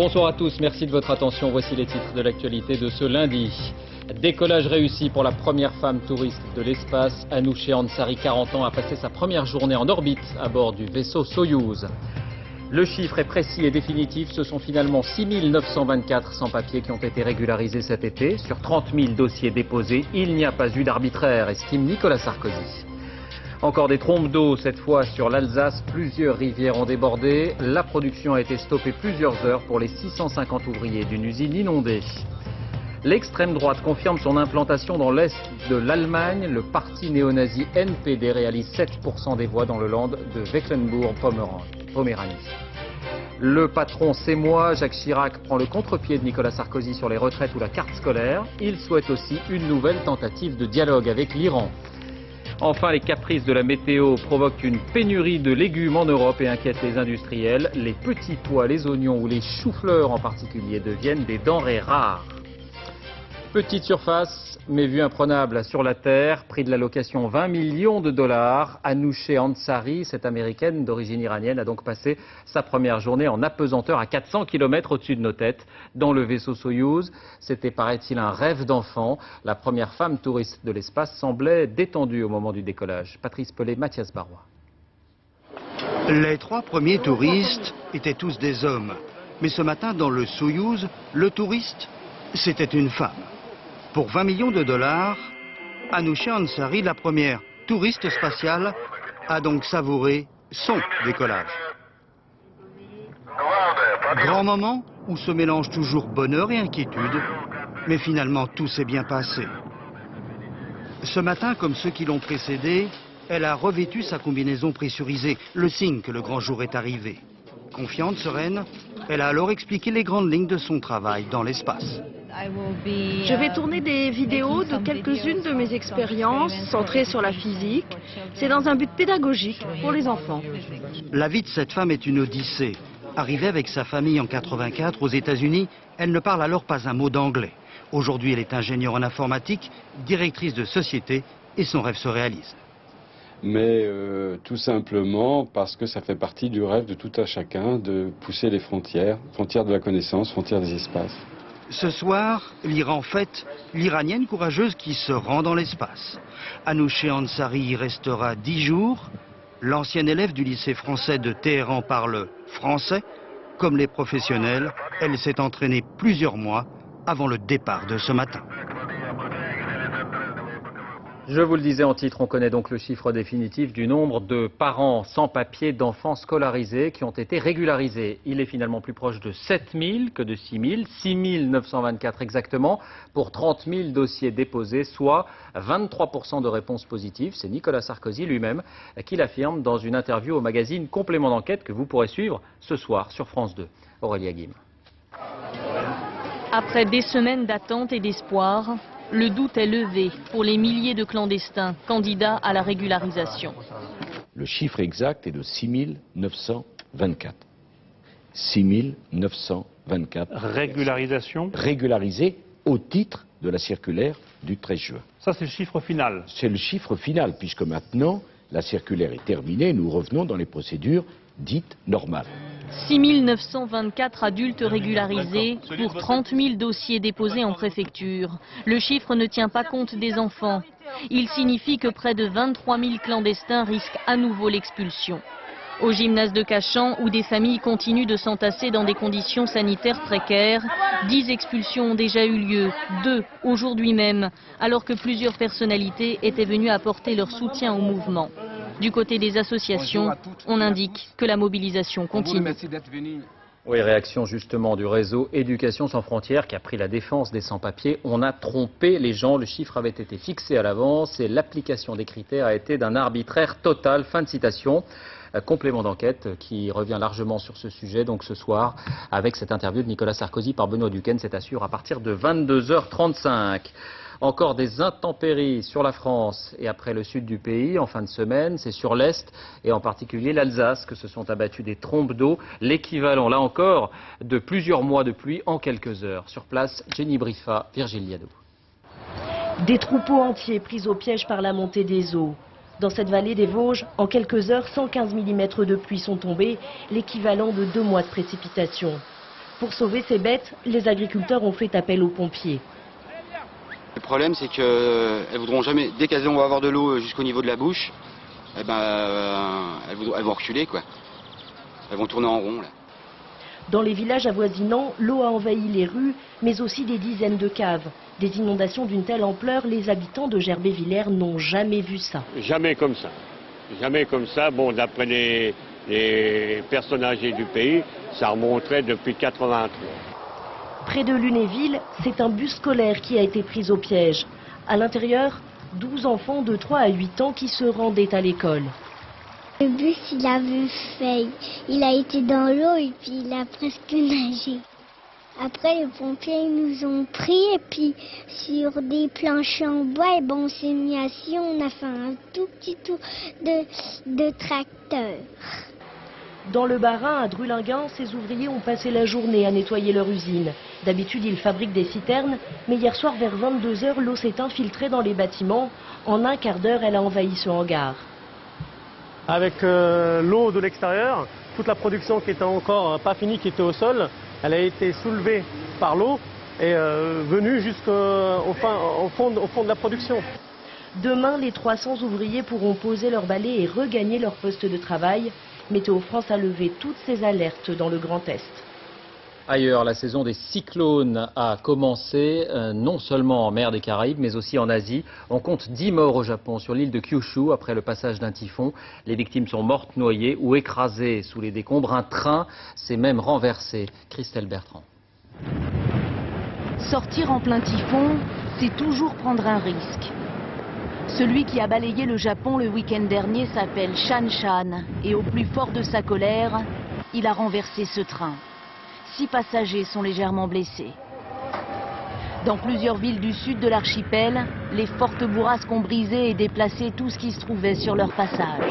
Bonsoir à tous, merci de votre attention. Voici les titres de l'actualité de ce lundi. Décollage réussi pour la première femme touriste de l'espace. Anoucheh Ansari, 40 ans, a passé sa première journée en orbite à bord du vaisseau Soyouz. Le chiffre est précis et définitif, ce sont finalement 6 924 sans-papiers qui ont été régularisés cet été. Sur 30 000 dossiers déposés, il n'y a pas eu d'arbitraire, estime Nicolas Sarkozy. Encore des trompes d'eau, cette fois sur l'Alsace. Plusieurs rivières ont débordé. La production a été stoppée plusieurs heures pour les 650 ouvriers d'une usine inondée. L'extrême droite confirme son implantation dans l'est de l'Allemagne. Le parti néo-nazi NPD réalise 7% des voix dans le land de Mecklembourg-Poméranie. Le patron c'est moi, Jacques Chirac, prend le contre-pied de Nicolas Sarkozy sur les retraites ou la carte scolaire. Il souhaite aussi une nouvelle tentative de dialogue avec l'Iran. Enfin, les caprices de la météo provoquent une pénurie de légumes en Europe et inquiètent les industriels. Les petits pois, les oignons ou les choux-fleurs en particulier deviennent des denrées rares. Petite surface, mais vue imprenable sur la terre. Prix de la location 20 millions de dollars. Anoucheh Ansari, cette américaine d'origine iranienne, a donc passé sa première journée en apesanteur à 400 km au-dessus de nos têtes dans le vaisseau Soyouz. C'était, paraît-il, un rêve d'enfant. La première femme touriste de l'espace semblait détendue au moment du décollage. Patrice Pellet, Mathias Barois. Les 3 premiers touristes étaient tous des hommes. Mais ce matin, dans le Soyouz, le touriste, c'était une femme. Pour 20 millions de dollars, Anoucheh Ansari, la première touriste spatiale, a donc savouré son décollage. Grand moment où se mélangent toujours bonheur et inquiétude, mais finalement tout s'est bien passé. Ce matin, comme ceux qui l'ont précédé, elle a revêtu sa combinaison pressurisée, le signe que le grand jour est arrivé. Confiante, sereine, elle a alors expliqué les grandes lignes de son travail dans l'espace. Je vais tourner des vidéos de quelques-unes de mes expériences centrées sur la physique. C'est dans un but pédagogique pour les enfants. La vie de cette femme est une odyssée. Arrivée avec sa famille en 84 aux États-Unis, elle ne parle alors pas un mot d'anglais. Aujourd'hui, elle est ingénieure en informatique, directrice de société et son rêve se réalise. Mais tout simplement parce que ça fait partie du rêve de tout un chacun de pousser les frontières, frontières de la connaissance, frontières des espaces. Ce soir, l'Iran fête l'Iranienne courageuse qui se rend dans l'espace. Anoucheh Ansari y restera 10 jours. L'ancienne élève du lycée français de Téhéran parle français. Comme les professionnels, elle s'est entraînée plusieurs mois avant le départ de ce matin. Je vous le disais en titre, on connaît donc le chiffre définitif du nombre de parents sans papier d'enfants scolarisés qui ont été régularisés. Il est finalement plus proche de 7 000 que de 6 000, 6 924 exactement, pour 30 000 dossiers déposés, soit 23% de réponses positives. C'est Nicolas Sarkozy lui-même qui l'affirme dans une interview au magazine Complément d'enquête que vous pourrez suivre ce soir sur France 2. Aurélia Guim. Après des semaines d'attente et d'espoir, le doute est levé pour les milliers de clandestins candidats à la régularisation. Le chiffre exact est de 6 924. 6 924 régularisation régularisés au titre de la circulaire du 13 juin. Ça, c'est le chiffre final. C'est le chiffre final, puisque maintenant, la circulaire est terminée, nous revenons dans les procédures dites normales. 6 924 adultes régularisés pour 30 000 dossiers déposés en préfecture. Le chiffre ne tient pas compte des enfants. Il signifie que près de 23 000 clandestins risquent à nouveau l'expulsion. Au gymnase de Cachan, où des familles continuent de s'entasser dans des conditions sanitaires précaires, 10 expulsions ont déjà eu lieu, 2 aujourd'hui même, alors que plusieurs personnalités étaient venues apporter leur soutien au mouvement. Du côté des associations, on indique que la mobilisation continue. Oui, réaction justement du réseau Éducation sans frontières qui a pris la défense des sans-papiers. On a trompé les gens, le chiffre avait été fixé à l'avance et l'application des critères a été d'un arbitraire total. Fin de citation. Complément d'enquête qui revient largement sur ce sujet donc ce soir avec cette interview de Nicolas Sarkozy par Benoît Duquesne, c'est assure à partir de 22h35. Encore des intempéries sur la France et après le sud du pays en fin de semaine. C'est sur l'Est et en particulier l'Alsace que se sont abattues des trompes d'eau. L'équivalent, là encore, de plusieurs mois de pluie en quelques heures. Sur place, Jenny Briffa, Virgile Liado. Des troupeaux entiers pris au piège par la montée des eaux. Dans cette vallée des Vosges, en quelques heures, 115 mm de pluie sont tombés, l'équivalent de 2 mois de précipitations. Pour sauver ces bêtes, les agriculteurs ont fait appel aux pompiers. Le problème, c'est qu'elles voudront jamais, dès qu'elles vont avoir de l'eau jusqu'au niveau de la bouche, eh ben, elles vont reculer, quoi. Elles vont tourner en rond, là. Dans les villages avoisinants, l'eau a envahi les rues, mais aussi des dizaines de caves. Des inondations d'une telle ampleur, les habitants de Gerbet-Villers n'ont jamais vu ça. Jamais comme ça. Jamais comme ça. Bon, d'après les personnes âgées du pays, ça remonterait depuis 83. Près de Lunéville, c'est un bus scolaire qui a été pris au piège. À l'intérieur, 12 enfants de 3 à 8 ans qui se rendaient à l'école. Le bus, il a vu faille. Il a été dans l'eau et puis il a presque nagé. Après, les pompiers nous ont pris et puis sur des planchers en bois, et bon, on s'est mis assis, on a fait un tout petit tour de tracteur. Dans le Bas-Rhin, à Drulingen, ces ouvriers ont passé la journée à nettoyer leur usine. D'habitude, ils fabriquent des citernes, mais hier soir, vers 22 h, l'eau s'est infiltrée dans les bâtiments. En un quart d'heure, elle a envahi ce hangar. Avec l'eau de l'extérieur, toute la production qui était encore pas finie, qui était au sol, elle a été soulevée par l'eau et venue jusqu'au fond de la production. Demain, les 300 ouvriers pourront poser leur balai et regagner leur poste de travail. Météo France a levé toutes ces alertes dans le Grand Est. Ailleurs, la saison des cyclones a commencé, non seulement en mer des Caraïbes, mais aussi en Asie. On compte 10 morts au Japon, sur l'île de Kyushu, après le passage d'un typhon. Les victimes sont mortes noyées ou écrasées sous les décombres. Un train s'est même renversé. Christelle Bertrand. Sortir en plein typhon, c'est toujours prendre un risque. Celui qui a balayé le Japon le week-end dernier s'appelle Shan-Shan. Et au plus fort de sa colère, il a renversé ce train. 6 passagers sont légèrement blessés. Dans plusieurs villes du sud de l'archipel, les fortes bourrasques ont brisé et déplacé tout ce qui se trouvait sur leur passage.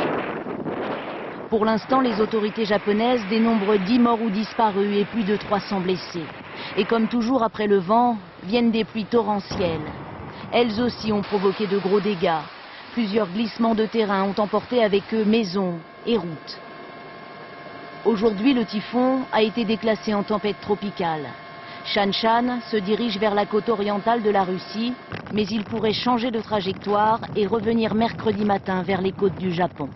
Pour l'instant, les autorités japonaises dénombrent 10 morts ou disparus et plus de 300 blessés. Et comme toujours après le vent, viennent des pluies torrentielles. Elles aussi ont provoqué de gros dégâts. Plusieurs glissements de terrain ont emporté avec eux maisons et routes. Aujourd'hui, le typhon a été déclassé en tempête tropicale. Shan-Shan se dirige vers la côte orientale de la Russie, mais il pourrait changer de trajectoire et revenir mercredi matin vers les côtes du Japon.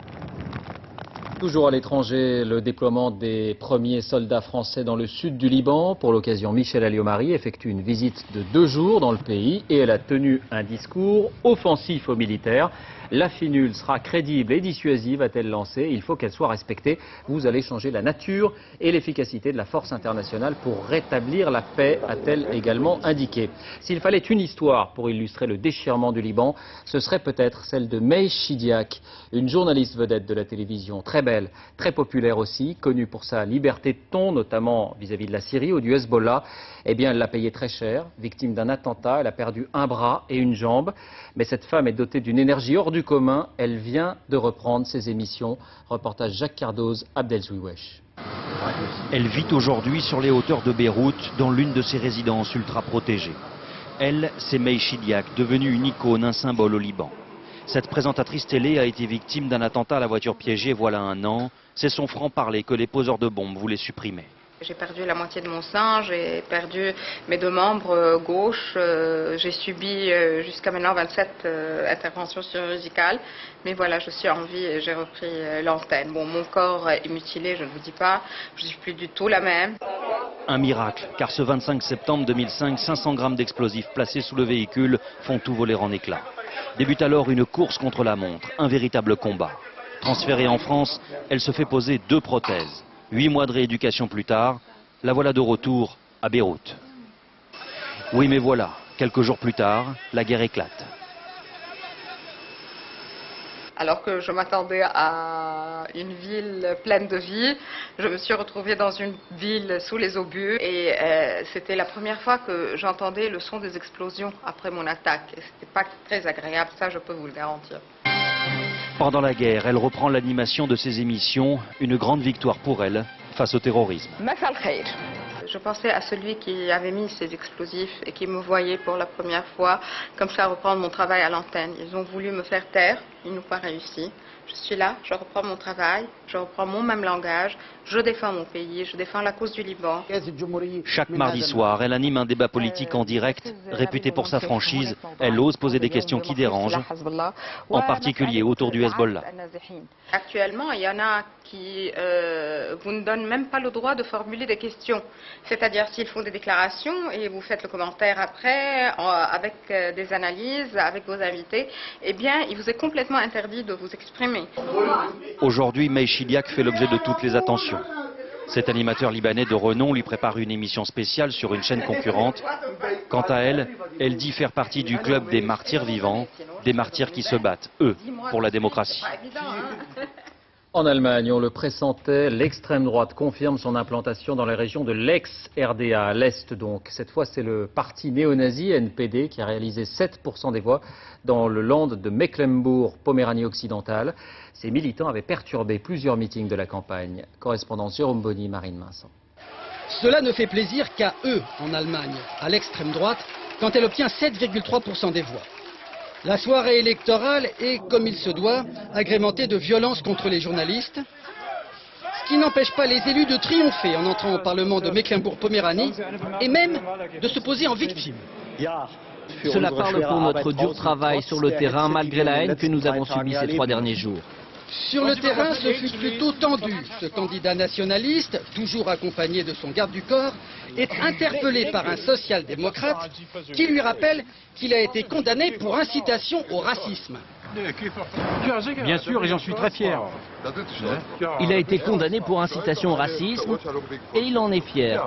Toujours à l'étranger, le déploiement des premiers soldats français dans le sud du Liban. Pour l'occasion, Michèle Alliot-Marie effectue une visite de 2 jours dans le pays et elle a tenu un discours offensif aux militaires. La finule sera crédible et dissuasive, a-t-elle lancé. Il faut qu'elle soit respectée. Vous allez changer la nature et l'efficacité de la force internationale pour rétablir la paix, a-t-elle également indiqué. S'il fallait une histoire pour illustrer le déchirement du Liban, ce serait peut-être celle de Mei Chidiac, une journaliste vedette de la télévision, très belle, très populaire aussi, connue pour sa liberté de ton, notamment vis-à-vis de la Syrie ou du Hezbollah. Eh bien, elle l'a payé très cher, victime d'un attentat. Elle a perdu un bras et une jambe. Mais cette femme est dotée d'une énergie hors du commun. Elle vient de reprendre ses émissions. Reportage Jacques Cardoz, Abdelzouiwesh. Elle vit aujourd'hui sur les hauteurs de Beyrouth, dans l'une de ses résidences ultra protégées. Elle, c'est Mei Chidiac, devenue une icône, un symbole au Liban. Cette présentatrice télé a été victime d'un attentat à la voiture piégée voilà 1 an. C'est son franc-parler que les poseurs de bombes voulaient supprimer. J'ai perdu la moitié de mon sein, j'ai perdu mes 2 membres gauche, j'ai subi jusqu'à maintenant 27 interventions chirurgicales, mais voilà, je suis en vie et j'ai repris l'antenne. Bon, mon corps est mutilé, je ne vous dis pas, je ne suis plus du tout la même. Un miracle, car ce 25 septembre 2005, 500 grammes d'explosifs placés sous le véhicule font tout voler en éclats. Débute alors une course contre la montre, un véritable combat. Transférée en France, elle se fait poser 2 prothèses. 8 mois de rééducation plus tard, la voilà de retour à Beyrouth. Oui, mais voilà, quelques jours plus tard, la guerre éclate. Alors que je m'attendais à une ville pleine de vie, je me suis retrouvée dans une ville sous les obus et c'était la première fois que j'entendais le son des explosions après mon attaque. Et c'était pas très agréable, ça je peux vous le garantir. Pendant la guerre, elle reprend l'animation de ses émissions, une grande victoire pour elle face au terrorisme. Je pensais à celui qui avait mis ces explosifs et qui me voyait pour la première fois, comme ça, reprendre mon travail à l'antenne. Ils ont voulu me faire taire, ils n'ont pas réussi. Je suis là, je reprends mon travail, je reprends mon même langage, je défends mon pays, je défends la cause du Liban. Chaque mardi soir, elle anime un débat politique en direct. Réputée pour sa franchise, elle ose poser des questions qui dérangent, en particulier autour du Hezbollah. Actuellement, il y en a qui vous ne donnent même pas le droit de formuler des questions. C'est-à-dire s'ils font des déclarations et vous faites le commentaire après, avec des analyses, avec vos invités, eh bien, il vous est complètement interdit de vous exprimer. Aujourd'hui, Mei Chiliak fait l'objet de toutes les attentions. Cet animateur libanais de renom lui prépare une émission spéciale sur une chaîne concurrente. Quant à elle, elle dit faire partie du club des martyrs vivants, des martyrs qui se battent, eux, pour la démocratie. En Allemagne, on le pressentait, l'extrême droite confirme son implantation dans la région de l'ex-RDA, à l'Est donc. Cette fois, c'est le parti néo-nazi NPD qui a réalisé 7% des voix dans le land de Mecklembourg-Poméranie-Occidentale. Ces militants avaient perturbé plusieurs meetings de la campagne. Correspondance Jérôme Bonny, Marine Vincent. Cela ne fait plaisir qu'à eux en Allemagne, à l'extrême droite, quand elle obtient 7,3% des voix. La soirée électorale est, comme il se doit, agrémentée de violences contre les journalistes, ce qui n'empêche pas les élus de triompher en entrant au Parlement de Mecklembourg-Poméranie et même de se poser en victime. Cela parle pour notre dur travail sur le terrain, malgré la haine que nous avons subie ces 3 derniers jours. Sur le terrain, ce fut plutôt tendu. Ce candidat nationaliste, toujours accompagné de son garde du corps, est interpellé par un social-démocrate qui lui rappelle qu'il a été condamné pour incitation au racisme. Bien sûr, et j'en suis très fier. Il a été condamné pour incitation au racisme et il en est fier.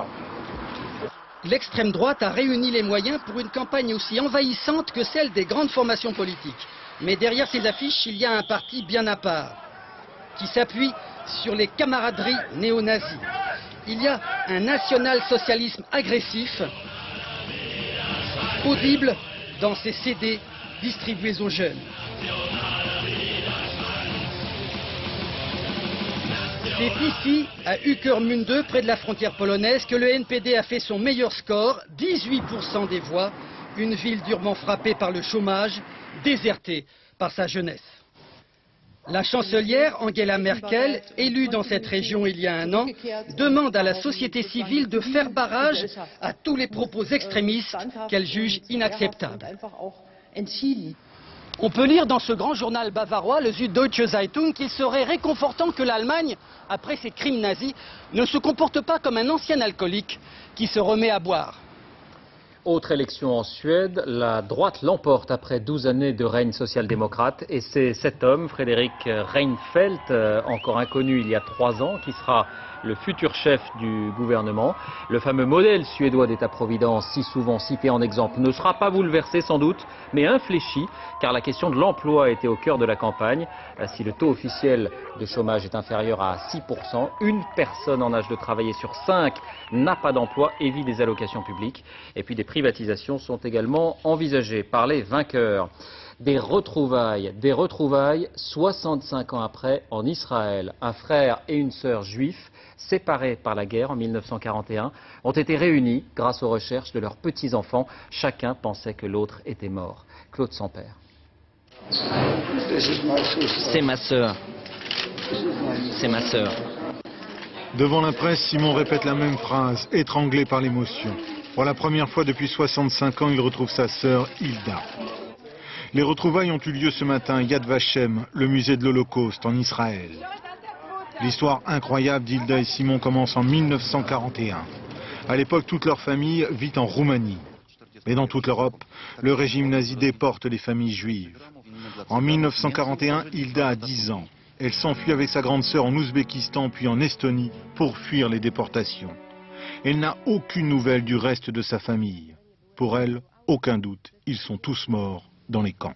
L'extrême droite a réuni les moyens pour une campagne aussi envahissante que celle des grandes formations politiques. Mais derrière ces affiches, il y a un parti bien à part, qui s'appuie sur les camaraderies néo-nazis. Il y a un national-socialisme agressif, audible dans ces CD distribués aux jeunes. C'est ici, à Ueckermünde, près de la frontière polonaise, que le NPD a fait son meilleur score, 18% des voix, une ville durement frappée par le chômage, désertée par sa jeunesse. La chancelière Angela Merkel, élue dans cette région il y a un an, demande à la société civile de faire barrage à tous les propos extrémistes qu'elle juge inacceptables. On peut lire dans ce grand journal bavarois, le Süddeutsche Zeitung, qu'il serait réconfortant que l'Allemagne, après ses crimes nazis, ne se comporte pas comme un ancien alcoolique qui se remet à boire. Autre élection en Suède, la droite l'emporte après 12 années de règne social-démocrate et c'est cet homme, Fredrik Reinfeldt, encore inconnu il y a 3 ans, qui sera le futur chef du gouvernement. Le fameux modèle suédois d'État-providence, si souvent cité en exemple, ne sera pas bouleversé sans doute, mais infléchi, car la question de l'emploi était au cœur de la campagne. Si le taux officiel de chômage est inférieur à 6%, une personne en âge de travailler sur 5 n'a pas d'emploi et vit des allocations publiques. Et puis des privatisations sont également envisagées par les vainqueurs. Des retrouvailles 65 ans après en Israël. Un frère et une sœur juifs, séparés par la guerre en 1941, ont été réunis grâce aux recherches de leurs petits-enfants. Chacun pensait que l'autre était mort. Claude Sampère. C'est ma sœur. C'est ma sœur. Devant la presse, Simon répète la même phrase, étranglé par l'émotion. Pour la première fois depuis 65 ans, il retrouve sa sœur Hilda. Les retrouvailles ont eu lieu ce matin, Yad Vashem, le musée de l'Holocauste en Israël. L'histoire incroyable d'Hilda et Simon commence en 1941. À l'époque, toute leur famille vit en Roumanie. Mais dans toute l'Europe, le régime nazi déporte les familles juives. En 1941, Hilda a 10 ans. Elle s'enfuit avec sa grande sœur en Ouzbékistan puis en Estonie pour fuir les déportations. Elle n'a aucune nouvelle du reste de sa famille. Pour elle, aucun doute, ils sont tous morts dans les camps.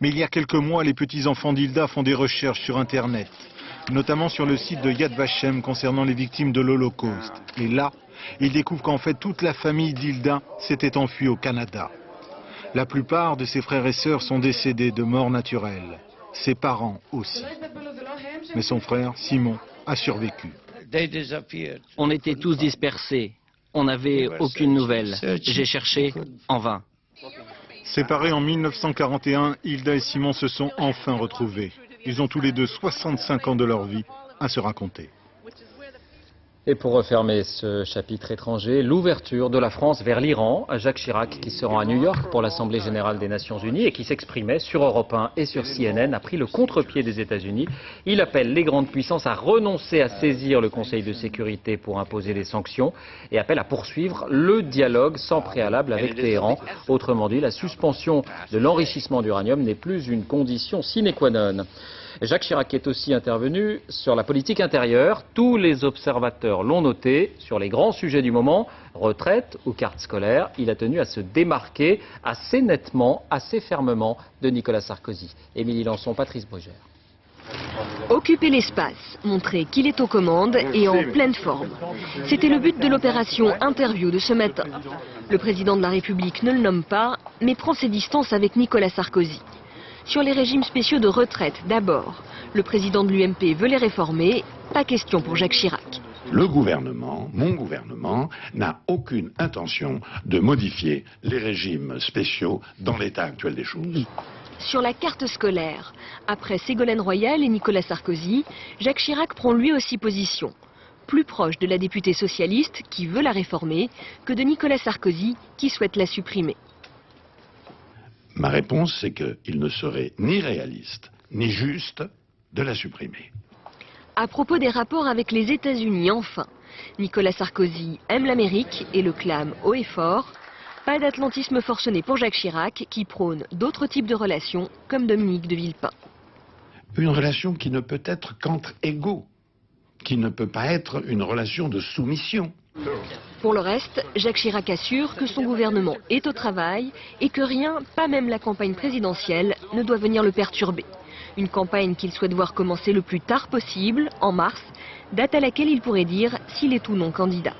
Mais il y a quelques mois, les petits-enfants d'Hilda font des recherches sur Internet, notamment sur le site de Yad Vashem concernant les victimes de l'Holocauste. Et là, ils découvrent qu'en fait, toute la famille d'Hilda s'était enfuie au Canada. La plupart de ses frères et sœurs sont décédés de mort naturelle. Ses parents aussi. Mais son frère, Simon, a survécu. On était tous dispersés. On n'avait aucune nouvelle. J'ai cherché en vain. Séparés en 1941, Hilda et Simon se sont enfin retrouvés. Ils ont tous les deux 65 ans de leur vie à se raconter. Et pour refermer ce chapitre étranger, l'ouverture de la France vers l'Iran, Jacques Chirac qui se rend à New York pour l'Assemblée générale des Nations Unies et qui s'exprimait sur Europe 1 et sur CNN a pris le contre-pied des États-Unis. Il appelle les grandes puissances à renoncer à saisir le Conseil de sécurité pour imposer des sanctions et appelle à poursuivre le dialogue sans préalable avec Téhéran. Autrement dit, la suspension de l'enrichissement d'uranium n'est plus une condition sine qua non. Jacques Chirac est aussi intervenu sur la politique intérieure. Tous les observateurs l'ont noté sur les grands sujets du moment, retraite ou carte scolaire. Il a tenu à se démarquer assez nettement, assez fermement de Nicolas Sarkozy. Émilie Lançon, Patrice Brugère. Occuper l'espace, montrer qu'il est aux commandes et en pleine forme. C'était le but de l'opération Interview de ce matin. Le président de la République ne le nomme pas, mais prend ses distances avec Nicolas Sarkozy. Sur les régimes spéciaux de retraite, d'abord. Le président de l'UMP veut les réformer. Pas question pour Jacques Chirac. Le gouvernement, mon gouvernement, n'a aucune intention de modifier les régimes spéciaux dans l'état actuel des choses. Sur la carte scolaire, après Ségolène Royal et Nicolas Sarkozy, Jacques Chirac prend lui aussi position. Plus proche de la députée socialiste qui veut la réformer que de Nicolas Sarkozy qui souhaite la supprimer. Ma réponse, c'est qu'il ne serait ni réaliste, ni juste de la supprimer. À propos des rapports avec les États-Unis, enfin, Nicolas Sarkozy aime l'Amérique et le clame haut et fort. Pas d'atlantisme forcené pour Jacques Chirac, qui prône d'autres types de relations, comme Dominique de Villepin. Une relation qui ne peut être qu'entre égaux, qui ne peut pas être une relation de soumission. Pour le reste, Jacques Chirac assure que son gouvernement est au travail et que rien, pas même la campagne présidentielle, ne doit venir le perturber. Une campagne qu'il souhaite voir commencer le plus tard possible, en mars, date à laquelle il pourrait dire s'il est ou non candidat.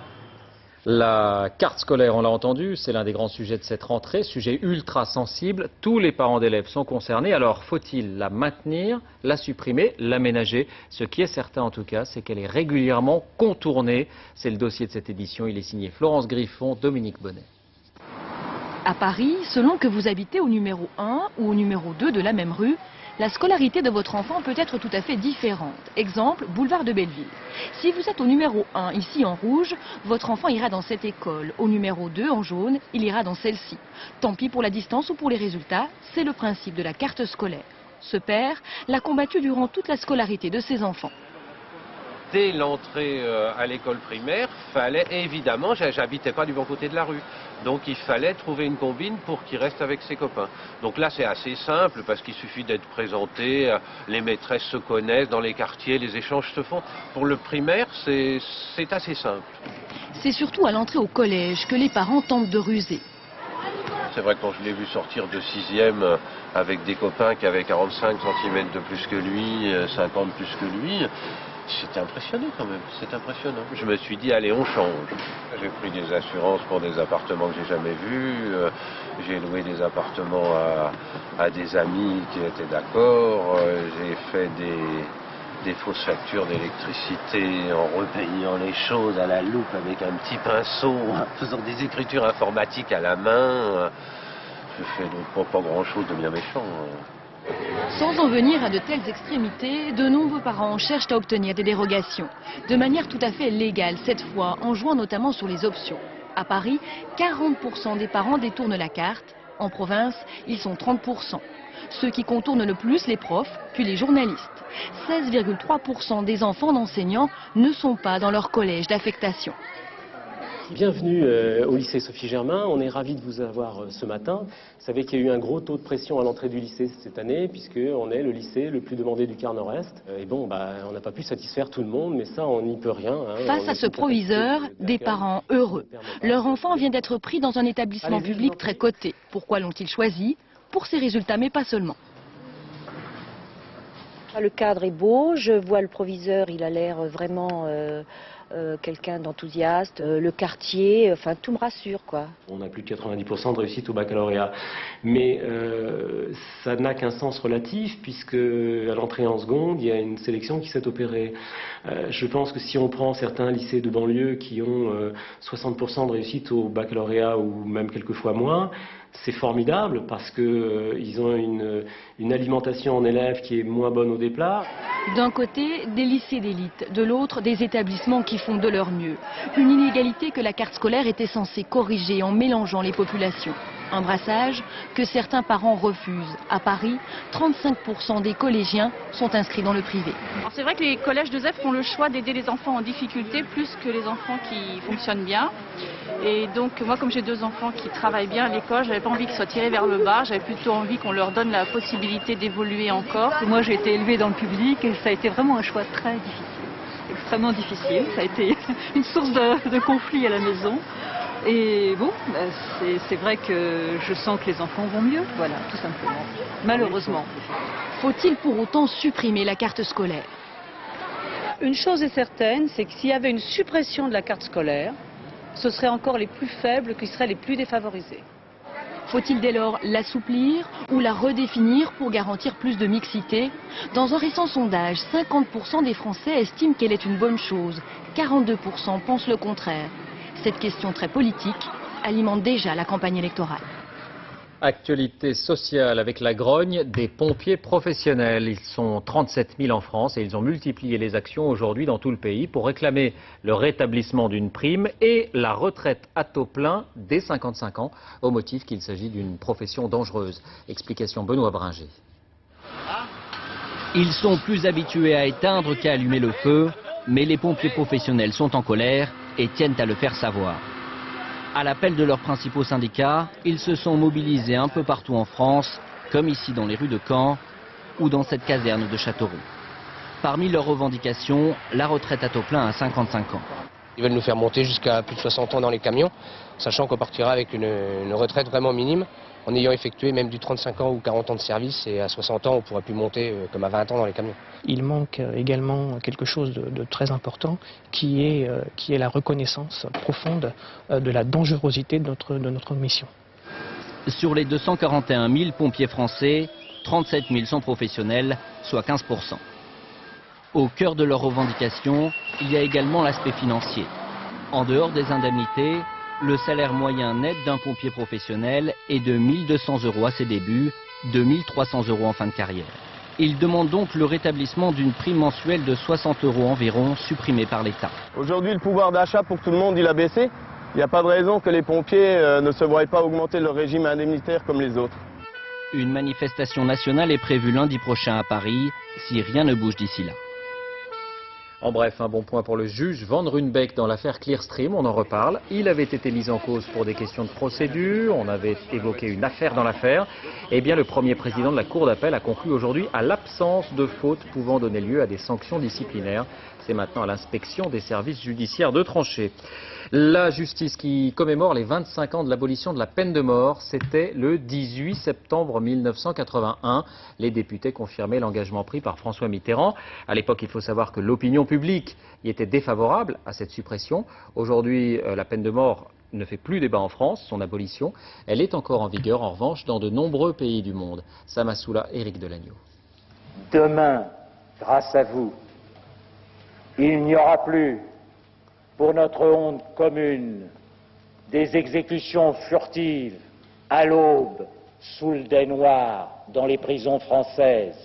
La carte scolaire, on l'a entendu, c'est l'un des grands sujets de cette rentrée, sujet ultra sensible. Tous les parents d'élèves sont concernés. Alors, faut-il la maintenir, la supprimer, l'aménager? Ce qui est certain en tout cas, c'est qu'elle est régulièrement contournée. C'est le dossier de cette édition. Il est signé Florence Griffon, Dominique Bonnet. À Paris, selon que vous habitez au numéro 1 ou au numéro 2 de la même rue, la scolarité de votre enfant peut être tout à fait différente. Exemple, boulevard de Belleville. Si vous êtes au numéro 1, ici en rouge, votre enfant ira dans cette école. Au numéro 2, en jaune, il ira dans celle-ci. Tant pis pour la distance ou pour les résultats, c'est le principe de la carte scolaire. Ce père l'a combattu durant toute la scolarité de ses enfants. Dès l'entrée à l'école primaire, fallait évidemment, j'habitais pas du bon côté de la rue, donc il fallait trouver une combine pour qu'il reste avec ses copains. Donc là c'est assez simple parce qu'il suffit d'être présenté, les maîtresses se connaissent dans les quartiers, les échanges se font. Pour le primaire c'est assez simple. C'est surtout à l'entrée au collège que les parents tentent de ruser. C'est vrai que quand je l'ai vu sortir de 6e avec des copains qui avaient 45 cm de plus que lui, 50 plus que lui, j'étais impressionné quand même, c'est impressionnant. Je me suis dit, allez, on change. J'ai pris des assurances pour des appartements que j'ai jamais vus. J'ai loué des appartements à des amis qui étaient d'accord. J'ai fait des fausses factures d'électricité en repayant les choses à la loupe avec un petit pinceau, en faisant des écritures informatiques à la main. Je fais donc pas grand-chose de bien méchant. Sans en venir à de telles extrémités, de nombreux parents cherchent à obtenir des dérogations, de manière tout à fait légale cette fois, en jouant notamment sur les options. À Paris, 40% des parents détournent la carte. En province, ils sont 30%. Ceux qui contournent le plus les profs, puis les journalistes. 16,3% des enfants d'enseignants ne sont pas dans leur collège d'affectation. Bienvenue au lycée Sophie Germain, on est ravis de vous avoir ce matin. Vous savez qu'il y a eu un gros taux de pression à l'entrée du lycée cette année, puisqu'on est le lycée le plus demandé du quart nord-est. Et bon, on n'a pas pu satisfaire tout le monde, mais ça, on n'y peut rien. Face à ce proviseur, des parents heureux. Leur enfant vient d'être pris dans un établissement public très coté. Pourquoi l'ont-ils choisi? Pour ses résultats, mais pas seulement. Le cadre est beau, je vois le proviseur, il a l'air vraiment quelqu'un d'enthousiaste, le quartier, enfin tout me rassure quoi. On a plus de 90% de réussite au baccalauréat, mais ça n'a qu'un sens relatif puisque à l'entrée en seconde, il y a une sélection qui s'est opérée. Je pense que si on prend certains lycées de banlieue qui ont 60% de réussite au baccalauréat ou même quelquefois moins, C'est formidable parce qu'ils ont une alimentation en élèves qui est moins bonne au départ. D'un côté, des lycées d'élite, de l'autre, des établissements qui font de leur mieux. Une inégalité que la carte scolaire était censée corriger en mélangeant les populations. Un brassage que certains parents refusent. À Paris, 35% des collégiens sont inscrits dans le privé. C'est vrai que les collèges de ZEF font le choix d'aider les enfants en difficulté plus que les enfants qui fonctionnent bien. Et donc moi, comme j'ai 2 enfants qui travaillent bien à l'école, j'avais pas envie qu'ils soient tirés vers le bas, j'avais plutôt envie qu'on leur donne la possibilité d'évoluer encore. Moi j'ai été élevée dans le public et ça a été vraiment un choix très difficile, extrêmement difficile. Ça a été une source de conflit à la maison. Et bon, c'est vrai que je sens que les enfants vont mieux, voilà, tout simplement, malheureusement. Faut-il pour autant supprimer la carte scolaire? Une chose est certaine, c'est que s'il y avait une suppression de la carte scolaire, ce seraient encore les plus faibles qui seraient les plus défavorisés. Faut-il dès lors l'assouplir ou la redéfinir pour garantir plus de mixité? Dans un récent sondage, 50% des Français estiment qu'elle est une bonne chose, 42% pensent le contraire. Cette question très politique alimente déjà la campagne électorale. Actualité sociale avec la grogne des pompiers professionnels. Ils sont 37 000 en France et ils ont multiplié les actions aujourd'hui dans tout le pays pour réclamer le rétablissement d'une prime et la retraite à taux plein dès 55 ans, au motif qu'il s'agit d'une profession dangereuse. Explication Benoît Bringer. Ils sont plus habitués à éteindre qu'à allumer le feu, mais les pompiers professionnels sont en colère et tiennent à le faire savoir. À l'appel de leurs principaux syndicats, ils se sont mobilisés un peu partout en France, comme ici dans les rues de Caen ou dans cette caserne de Châteauroux. Parmi leurs revendications, la retraite à taux plein à 55 ans. Ils veulent nous faire monter jusqu'à plus de 60 ans dans les camions, sachant qu'on partira avec une retraite vraiment minime, en ayant effectué même du 35 ans ou 40 ans de service, et à 60 ans on ne pourra plus monter comme à 20 ans dans les camions. Il manque également quelque chose de très important qui est la reconnaissance profonde de la dangerosité de notre mission. Sur les 241 000 pompiers français, 37 000 sont professionnels, soit 15%. Au cœur de leurs revendications, il y a également l'aspect financier. En dehors des indemnités, le salaire moyen net d'un pompier professionnel est de 1 200 € à ses débuts, de 1 300 € en fin de carrière. Il demande donc le rétablissement d'une prime mensuelle de 60 € environ, supprimée par l'État. Aujourd'hui, le pouvoir d'achat pour tout le monde, il a baissé. Il n'y a pas de raison que les pompiers ne se voient pas augmenter leur régime indemnitaire comme les autres. Une manifestation nationale est prévue lundi prochain à Paris, si rien ne bouge d'ici là. En bref, un bon point pour le juge Van Runebeek dans l'affaire Clearstream, on en reparle. Il avait été mis en cause pour des questions de procédure, on avait évoqué une affaire dans l'affaire. Eh bien, le premier président de la Cour d'appel a conclu aujourd'hui à l'absence de fautes pouvant donner lieu à des sanctions disciplinaires. C'est maintenant à l'inspection des services judiciaires de trancher. La justice qui commémore les 25 ans de l'abolition de la peine de mort, c'était le 18 septembre 1981. Les députés confirmaient l'engagement pris par François Mitterrand. À l'époque, il faut savoir que l'opinion publique y était défavorable à cette suppression. Aujourd'hui, la peine de mort ne fait plus débat en France, son abolition. Elle est encore en vigueur, en revanche, dans de nombreux pays du monde. Samassoula, Éric Delagneau. Demain, grâce à vous, il n'y aura plus, pour notre honte commune, des exécutions furtives à l'aube, sous le dais noir, dans les prisons françaises.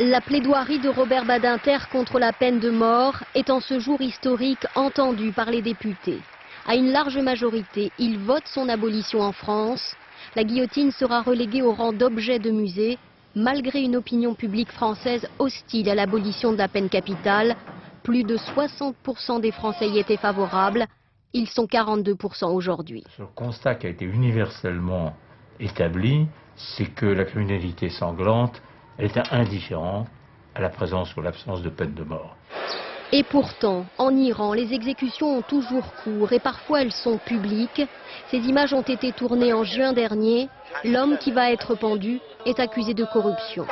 La plaidoirie de Robert Badinter contre la peine de mort est en ce jour historique entendue par les députés. À une large majorité, ils votent son abolition en France. La guillotine sera reléguée au rang d'objet de musée, malgré une opinion publique française hostile à l'abolition de la peine capitale. Plus de 60% des Français y étaient favorables. Ils sont 42% aujourd'hui. Le constat qui a été universellement établi, c'est que la criminalité sanglante était indifférente à la présence ou l'absence de peine de mort. Et pourtant, en Iran, les exécutions ont toujours cours et parfois elles sont publiques. Ces images ont été tournées en juin dernier. L'homme qui va être pendu est accusé de corruption.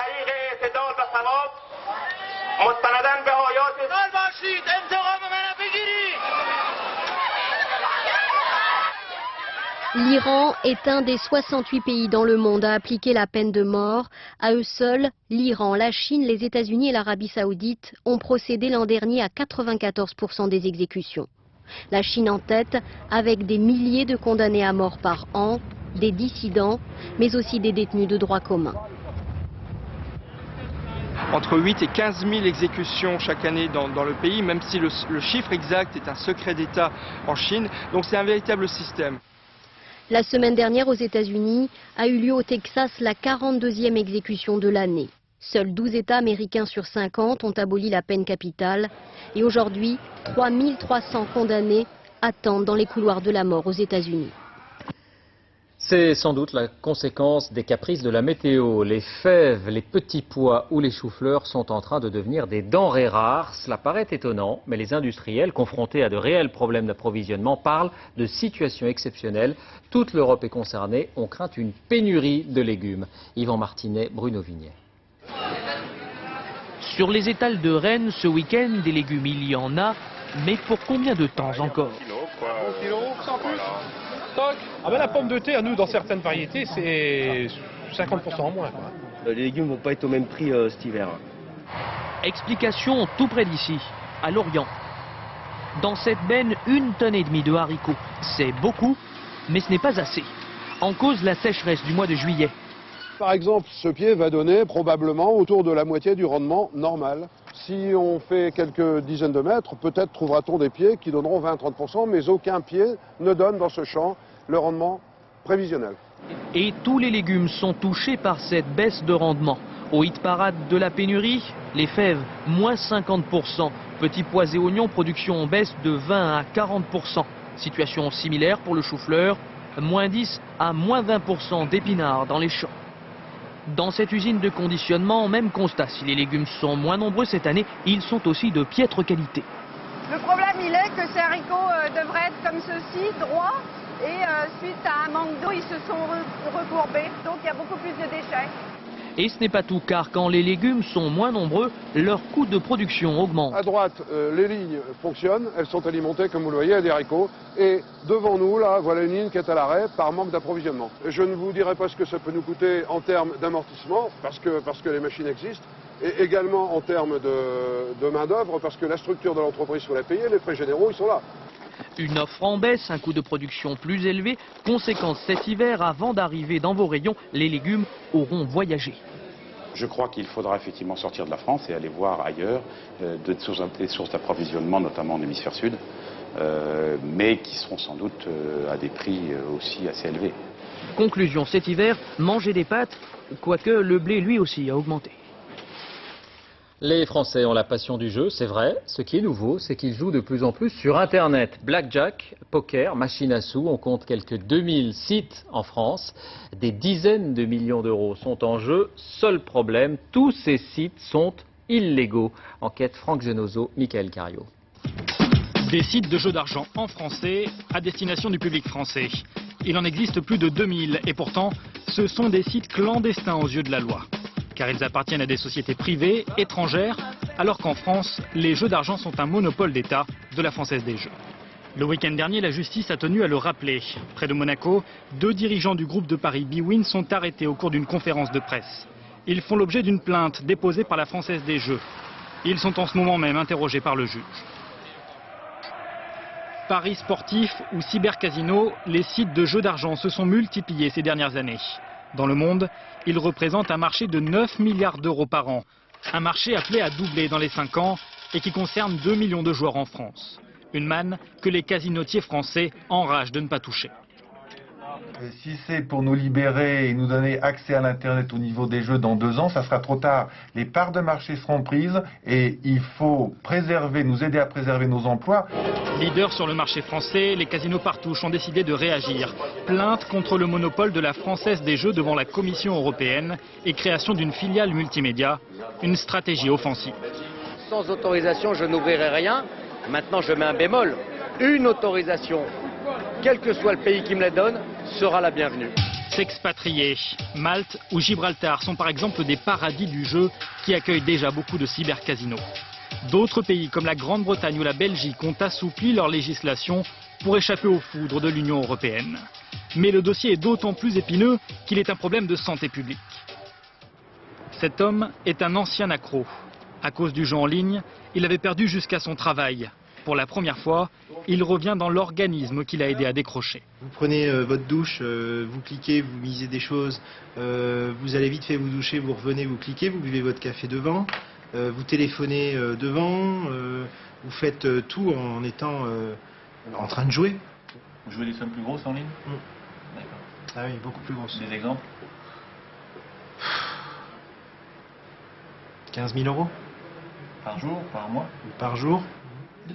L'Iran est un des 68 pays dans le monde à appliquer la peine de mort. À eux seuls, l'Iran, la Chine, les États-Unis et l'Arabie Saoudite ont procédé l'an dernier à 94% des exécutions. La Chine en tête, avec des milliers de condamnés à mort par an. des dissidents, mais aussi des détenus de droit commun. Entre 8 et 15 000 exécutions chaque année dans le pays, même si le chiffre exact est un secret d'État en Chine. Donc c'est un véritable système. La semaine dernière aux États-Unis a eu lieu au Texas la 42e exécution de l'année. Seuls 12 États américains sur 50 ont aboli la peine capitale et aujourd'hui, 3300 condamnés attendent dans les couloirs de la mort aux États-Unis. C'est sans doute la conséquence des caprices de la météo. Les fèves, les petits pois ou les choux-fleurs sont en train de devenir des denrées rares. Cela paraît étonnant, mais les industriels, confrontés à de réels problèmes d'approvisionnement, parlent de situations exceptionnelles. Toute l'Europe est concernée. On craint une pénurie de légumes. Yvan Martinet, Bruno Vignet. Sur les étals de Rennes, ce week-end, des légumes, il y en a, mais pour combien de temps encore? Ah ben la pomme de terre, nous, dans certaines variétés, c'est 50% en moins. Les légumes vont pas être au même prix cet hiver. Explication tout près d'ici, à Lorient. Dans cette benne, 1,5 tonne de haricots. C'est beaucoup, mais ce n'est pas assez. En cause, la sécheresse du mois de juillet. Par exemple, ce pied va donner probablement autour de la moitié du rendement normal. Si on fait quelques dizaines de mètres, peut-être trouvera-t-on des pieds qui donneront 20-30%, mais aucun pied ne donne dans ce champ le rendement prévisionnel. Et tous les légumes sont touchés par cette baisse de rendement. Au hit parade de la pénurie, les fèves, moins 50%. Petits pois et oignons, production en baisse de 20 à 40%. Situation similaire pour le chou-fleur, moins 10 à moins 20% d'épinards dans les champs. Dans cette usine de conditionnement, même constat, si les légumes sont moins nombreux cette année, ils sont aussi de piètre qualité. Le problème, il est que ces haricots devraient être comme ceci, droits, et suite à un manque d'eau, ils se sont recourbés, donc il y a beaucoup plus de déchets. Et ce n'est pas tout, car quand les légumes sont moins nombreux, leur coût de production augmente. À droite, les lignes fonctionnent, elles sont alimentées, comme vous le voyez, à des haricots. Et devant nous, là, voilà une ligne qui est à l'arrêt par manque d'approvisionnement. Je ne vous dirai pas ce que ça peut nous coûter en termes d'amortissement, parce que les machines existent, et également en termes de main-d'œuvre, parce que la structure de l'entreprise faut la payer, les frais généraux, ils sont là. Une offre en baisse, un coût de production plus élevé. Conséquence, cet hiver, avant d'arriver dans vos rayons, les légumes auront voyagé. Je crois qu'il faudra effectivement sortir de la France et aller voir ailleurs des sources d'approvisionnement, notamment en hémisphère sud, mais qui seront sans doute à des prix aussi assez élevés. Conclusion, cet hiver, manger des pâtes, quoique le blé lui aussi a augmenté. Les Français ont la passion du jeu, c'est vrai. Ce qui est nouveau, c'est qu'ils jouent de plus en plus sur Internet. Blackjack, poker, machine à sous, on compte quelques 2000 sites en France. Des dizaines de millions d'euros sont en jeu. Seul problème, tous ces sites sont illégaux. Enquête Franck Genozo, Michael Cario. Des sites de jeux d'argent en français à destination du public français. Il en existe plus de 2000 et pourtant, ce sont des sites clandestins aux yeux de la loi. Car ils appartiennent à des sociétés privées, étrangères, alors qu'en France, les jeux d'argent sont un monopole d'État de la Française des Jeux. Le week-end dernier, la justice a tenu à le rappeler. Près de Monaco, 2 dirigeants du groupe de Paris bwin sont arrêtés au cours d'une conférence de presse. Ils font l'objet d'une plainte déposée par la Française des Jeux. Ils sont en ce moment même interrogés par le juge. Paris sportif ou cybercasino, les sites de jeux d'argent se sont multipliés ces dernières années. Dans le monde, ils représentent un marché de 9 milliards d'euros par an. Un marché appelé à doubler dans les 5 ans et qui concerne 2 millions de joueurs en France. Une manne que les casinotiers français enragent de ne pas toucher. Si c'est pour nous libérer et nous donner accès à l'Internet au niveau des jeux dans 2 ans, ça sera trop tard. Les parts de marché seront prises et il faut nous aider à préserver nos emplois. Leaders sur le marché français, les casinos partouches ont décidé de réagir. Plainte contre le monopole de la Française des Jeux devant la Commission européenne et création d'une filiale multimédia, une stratégie offensive. Sans autorisation, je n'ouvrirai rien. Maintenant, je mets un bémol. Une autorisation, quel que soit le pays qui me la donne, sera la bienvenue. S'expatrier. Malte ou Gibraltar sont par exemple des paradis du jeu qui accueillent déjà beaucoup de cybercasinos. D'autres pays comme la Grande-Bretagne ou la Belgique ont assoupli leur législation pour échapper aux foudres de l'Union européenne. Mais le dossier est d'autant plus épineux qu'il est un problème de santé publique. Cet homme est un ancien accro. À cause du jeu en ligne, il avait perdu jusqu'à son travail. Pour la première fois, il revient dans l'organisme qu'il a aidé à décrocher. Vous prenez votre douche, vous cliquez, vous lisez des choses, vous allez vite fait vous doucher, vous revenez, vous cliquez, vous buvez votre café devant, vous téléphonez devant, vous faites tout en étant en train de jouer. Vous jouez des sommes plus grosses en ligne? D'accord. Ah oui, beaucoup plus grosses. Des exemples? 15 000 euros. Par jour, par mois? Par jour.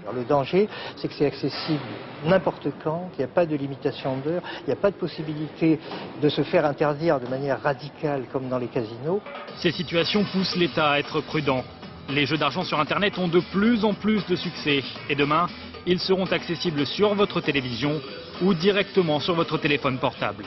Alors, le danger, c'est que c'est accessible n'importe quand, qu'il n'y a pas de limitation d'heure, il n'y a pas de possibilité de se faire interdire de manière radicale comme dans les casinos. Ces situations poussent l'État à être prudent. Les jeux d'argent sur Internet ont de plus en plus de succès. Et demain, ils seront accessibles sur votre télévision ou directement sur votre téléphone portable.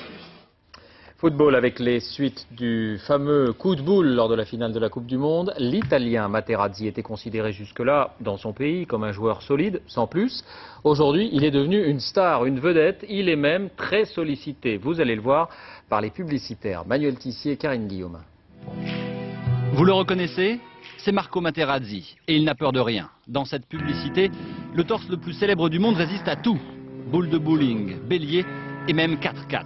Football avec les suites du fameux coup de boule lors de la finale de la Coupe du Monde. L'Italien Materazzi était considéré jusque-là dans son pays comme un joueur solide, sans plus. Aujourd'hui, il est devenu une star, une vedette. Il est même très sollicité. Vous allez le voir par les publicitaires. Manuel Tissier et Karine Guillaume. Vous le reconnaissez? C'est Marco Materazzi. Et il n'a peur de rien. Dans cette publicité, le torse le plus célèbre du monde résiste à tout. Boule de bowling, bélier et même 4-4.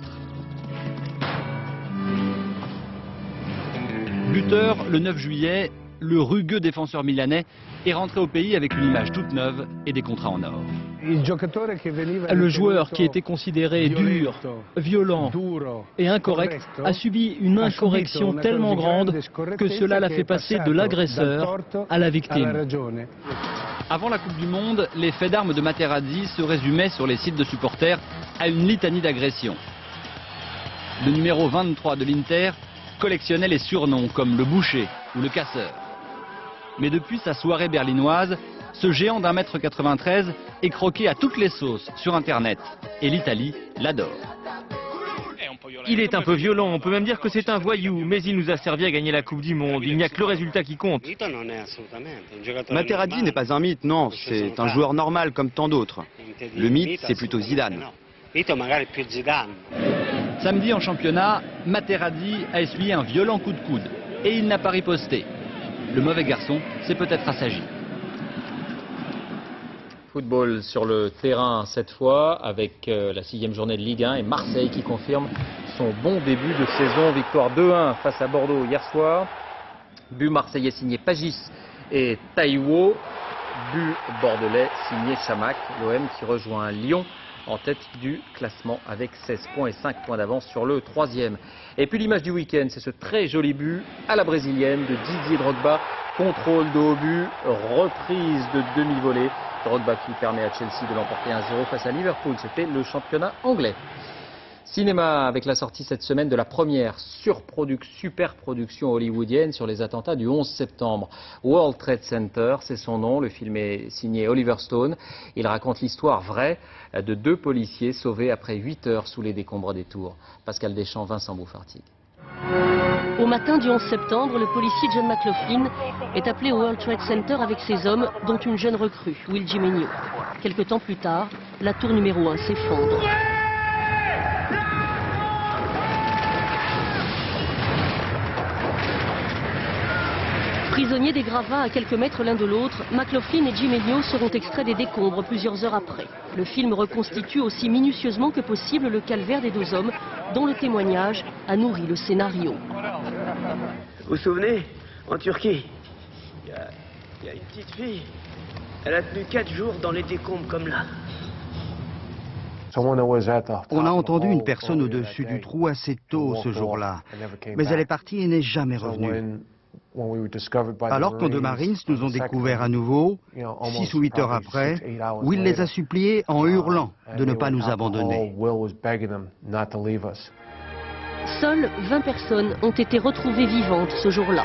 Buteur, le 9 juillet, le rugueux défenseur milanais est rentré au pays avec une image toute neuve et des contrats en or. Le joueur qui était considéré dur, violent et incorrect a subi une incorrection tellement grande que cela l'a fait passer de l'agresseur à la victime. Avant la Coupe du Monde, les faits d'armes de Materazzi se résumaient sur les sites de supporters à une litanie d'agressions. Le numéro 23 de l'Inter collectionnait les surnoms comme le boucher ou le casseur. Mais depuis sa soirée berlinoise, ce géant d'1,93 m est croqué à toutes les sauces sur Internet. Et l'Italie l'adore. Il est un peu violent, on peut même dire que c'est un voyou, mais il nous a servi à gagner la Coupe du Monde. Il n'y a que le résultat qui compte. Materazzi n'est pas un mythe, non, c'est un joueur normal comme tant d'autres. Le mythe, c'est plutôt Zidane. Samedi en championnat, Materazzi a essuyé un violent coup de coude et il n'a pas riposté. Le mauvais garçon s'est peut-être assagi. Football sur le terrain cette fois avec la 6e journée de Ligue 1 et Marseille qui confirme son bon début de saison. Victoire 2-1 face à Bordeaux hier soir. But marseillais signé Pagis et Taïwo. But bordelais signé Chamac. L'OM qui rejoint Lyon en tête du classement avec 16 points et 5 points d'avance sur le 3e. Et puis l'image du week-end, c'est ce très joli but à la brésilienne de Didier Drogba. Contrôle de haut but, reprise de demi-volée. Drogba qui permet à Chelsea de l'emporter 1-0 face à Liverpool. C'était le championnat anglais. Cinéma avec la sortie cette semaine de la première superproduction hollywoodienne sur les attentats du 11 septembre. World Trade Center, c'est son nom. Le film est signé Oliver Stone. Il raconte l'histoire vraie de 2 policiers sauvés après 8 heures sous les décombres des tours. Pascal Deschamps, Vincent Bouffartigue. Au matin du 11 septembre, le policier John McLaughlin est appelé au World Trade Center avec ses hommes, dont une jeune recrue, Will Jimenez. Quelque temps plus tard, la tour numéro 1 s'effondre. Prisonniers des gravats à quelques mètres l'un de l'autre, McLaughlin et Jimenez seront extraits des décombres plusieurs heures après. Le film reconstitue aussi minutieusement que possible le calvaire des 2 hommes, dont le témoignage a nourri le scénario. Vous vous souvenez, en Turquie, il y a une petite fille, elle a tenu 4 jours dans les décombres comme là. On a entendu une personne au-dessus du trou assez tôt ce jour-là, mais elle est partie et n'est jamais revenue. Alors quand 2 Marines nous ont découvert à nouveau, 6 ou 8 heures après, Will les a suppliés en hurlant de ne pas nous abandonner. Seules 20 personnes ont été retrouvées vivantes ce jour-là.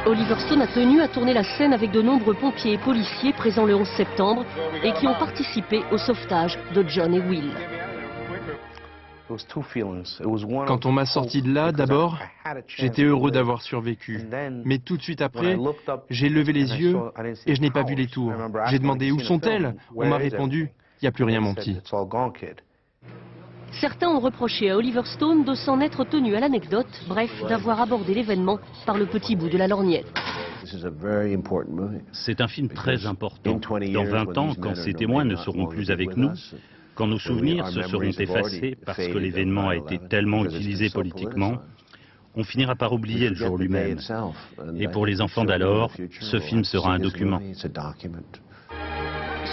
Oliver Stone a tenu à tourner la scène avec de nombreux pompiers et policiers présents le 11 septembre et qui ont participé au sauvetage de John et Will. Quand on m'a sorti de là, d'abord, j'étais heureux d'avoir survécu. Mais tout de suite après, j'ai levé les yeux et je n'ai pas vu les tours. J'ai demandé où sont-elles? On m'a répondu, il n'y a plus rien mon petit. Certains ont reproché à Oliver Stone de s'en être tenu à l'anecdote, bref, d'avoir abordé l'événement par le petit bout de la lorgnette. C'est un film très important. Dans 20 ans, quand ces témoins ne seront plus avec nous, quand nos souvenirs se seront effacés parce que l'événement a été tellement utilisé politiquement, on finira par oublier le jour lui-même. Et pour les enfants d'alors, ce film sera un document.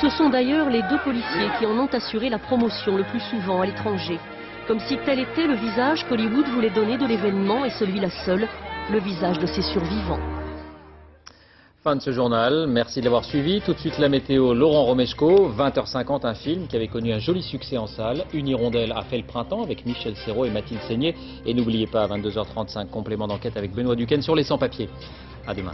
Ce sont d'ailleurs les 2 policiers qui en ont assuré la promotion le plus souvent à l'étranger. Comme si tel était le visage qu'Hollywood voulait donner de l'événement et celui-là seul, le visage de ses survivants. Fin de ce journal, merci de l'avoir suivi. Tout de suite la météo, Laurent Romeshko, 20h50, un film qui avait connu un joli succès en salle. Une hirondelle a fait le printemps avec Michel Serrault et Mathilde Seigné. Et n'oubliez pas, à 22h35, complément d'enquête avec Benoît Duquesne sur les sans-papiers. À demain.